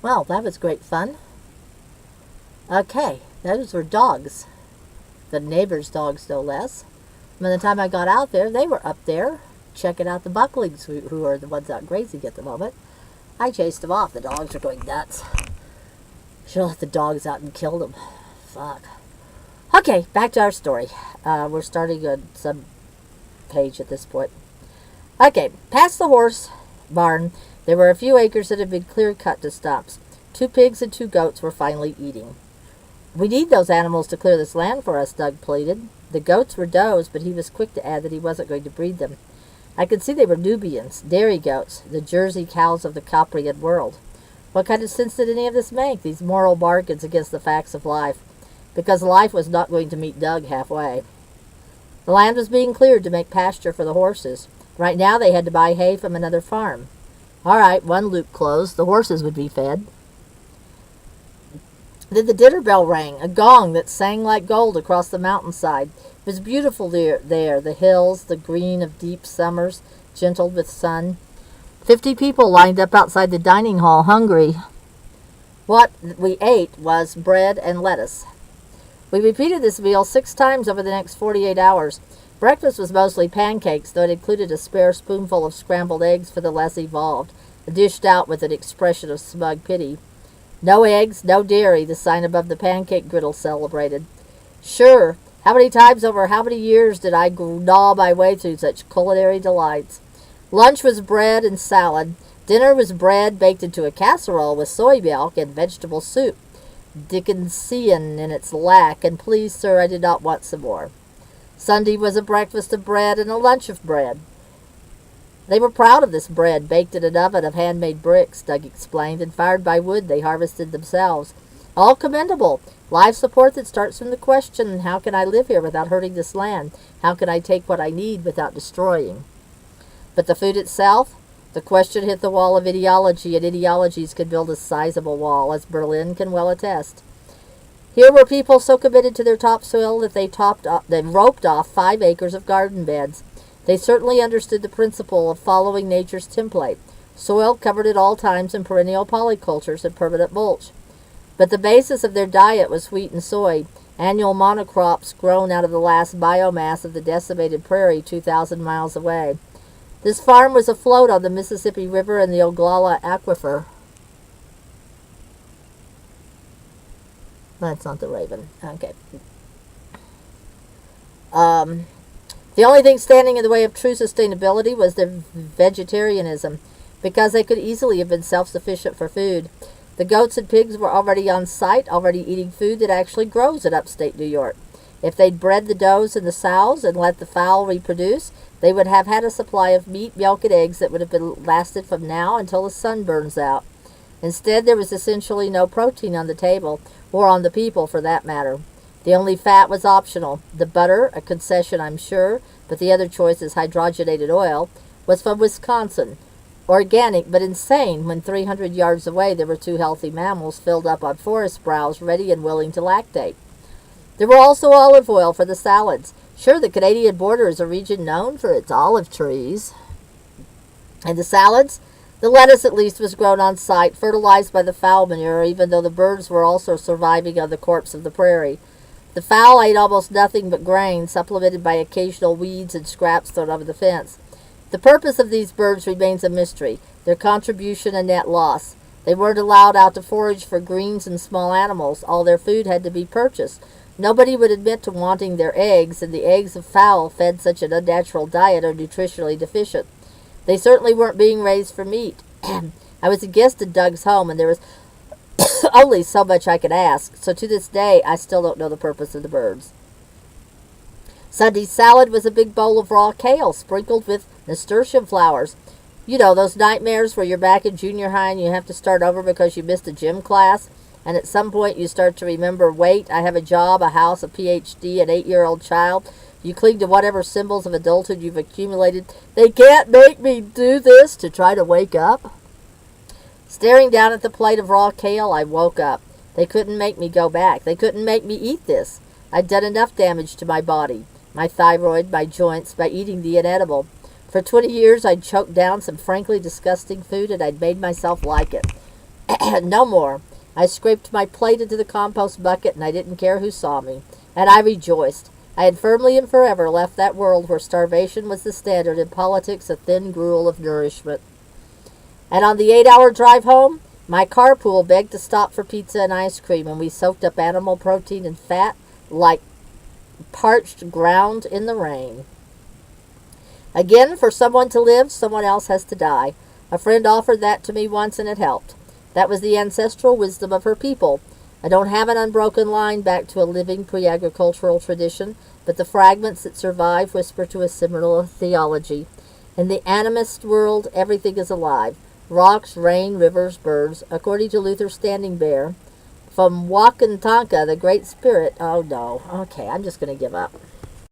Well, that was great fun. Okay, those were dogs. The neighbor's dogs, no less. By the time I got out there, they were up there checking out the bucklings, who are the ones out grazing at the moment. I chased them off. The dogs are going nuts. Should have let the dogs out and killed them. Fuck. Okay, back to our story. We're starting on some page at this point. Okay, past the horse barn, there were a few acres that had been clear-cut to stumps. 2 pigs and 2 goats were finally eating. We need those animals to clear this land for us, Doug pleaded. The goats were does, but he was quick to add that he wasn't going to breed them. I could see they were Nubians, dairy goats, the Jersey cows of the Coprian world. What kind of sense did any of this make, these moral bargains against the facts of life? Because life was not going to meet Doug halfway. The land was being cleared to make pasture for the horses. Right now they had to buy hay from another farm. All right, one loop closed. The horses would be fed. Then the dinner bell rang, a gong that sang like gold across the mountainside. It was beautiful there, the hills, the green of deep summers, gentled with sun. 50 people lined up outside the dining hall, hungry. What we ate was bread and lettuce. We repeated this meal 6 times over the next 48 hours. Breakfast was mostly pancakes, though it included a spare spoonful of scrambled eggs for the less evolved, dished out with an expression of smug pity. No eggs, no dairy, the sign above the pancake griddle celebrated. Sure, how many times over how many years did I gnaw my way through such culinary delights? Lunch was bread and salad. Dinner was bread baked into a casserole with soy milk and vegetable soup. Dickensian in its lack, and please, sir, I did not want some more. Sunday was a breakfast of bread and a lunch of bread. They were proud of this bread, baked in an oven of handmade bricks, Doug explained, and fired by wood they harvested themselves. All commendable. Life support that starts from the question, how can I live here without hurting this land? How can I take what I need without destroying? But the food itself? The question hit the wall of ideology, and ideologies could build a sizable wall, as Berlin can well attest. Here were people so committed to their topsoil that they roped off 5 acres of garden beds. They certainly understood the principle of following nature's template, soil covered at all times in perennial polycultures and permanent mulch. But the basis of their diet was wheat and soy, annual monocrops grown out of the last biomass of the decimated prairie 2,000 miles away. This farm was afloat on the Mississippi River and the Oglala Aquifer. That's not the raven. Okay. The only thing standing in the way of true sustainability was their vegetarianism, because they could easily have been self-sufficient for food. The goats and pigs were already on site, already eating food that actually grows in upstate New York. If they'd bred the does and the sows and let the fowl reproduce, they would have had a supply of meat, milk, and eggs that would have been lasted from now until the sun burns out. Instead, there was essentially no protein on the table, or on the people for that matter. The only fat was optional. The butter, a concession I'm sure, but the other choice is hydrogenated oil, was from Wisconsin. Organic, but insane when 300 yards away there were 2 healthy mammals filled up on forest browse ready and willing to lactate. There were also olive oil for the salads. Sure, the Canadian border is a region known for its olive trees. And the salads? The lettuce at least was grown on site, fertilized by the fowl manure, even though the birds were also surviving on the corpse of the prairie. The fowl ate almost nothing but grain, supplemented by occasional weeds and scraps thrown over the fence. The purpose of these birds remains a mystery, their contribution a net loss. They weren't allowed out to forage for greens and small animals. All their food had to be purchased. Nobody would admit to wanting their eggs, and the eggs of fowl fed such an unnatural diet are nutritionally deficient. They certainly weren't being raised for meat. I was a guest at Doug's home, and there was only so much I could ask, so to this day I still don't know the purpose of the birds. Sunday's salad was a big bowl of raw kale sprinkled with nasturtium flowers. You know, those nightmares where you're back in junior high and you have to start over because you missed a gym class, and at some point you start to remember, wait, I have a job, a house, a PhD, an 8-year-old child. You cling to whatever symbols of adulthood you've accumulated. They can't make me do this, to try to wake up. Staring down at the plate of raw kale, I woke up. They couldn't make me go back. They couldn't make me eat this. I'd done enough damage to my body, my thyroid, my joints, by eating the inedible. For 20 years, I'd choked down some frankly disgusting food, and I'd made myself like it. No more. I scraped my plate into the compost bucket, and I didn't care who saw me. And I rejoiced. I had firmly and forever left that world where starvation was the standard and politics a thin gruel of nourishment. And on the 8-hour drive home, my carpool begged to stop for pizza and ice cream, and we soaked up animal protein and fat like parched ground in the rain. Again, for someone to live, someone else has to die. A friend offered that to me once, and it helped. That was the ancestral wisdom of her people. I don't have an unbroken line back to a living pre-agricultural tradition, but the fragments that survive whisper to a similar theology. In the animist world, everything is alive. Rocks, rain, rivers, birds. According to Luther's Standing Bear, from Wakantanka, the Great Spirit. Oh no. Okay, I'm just going to give up.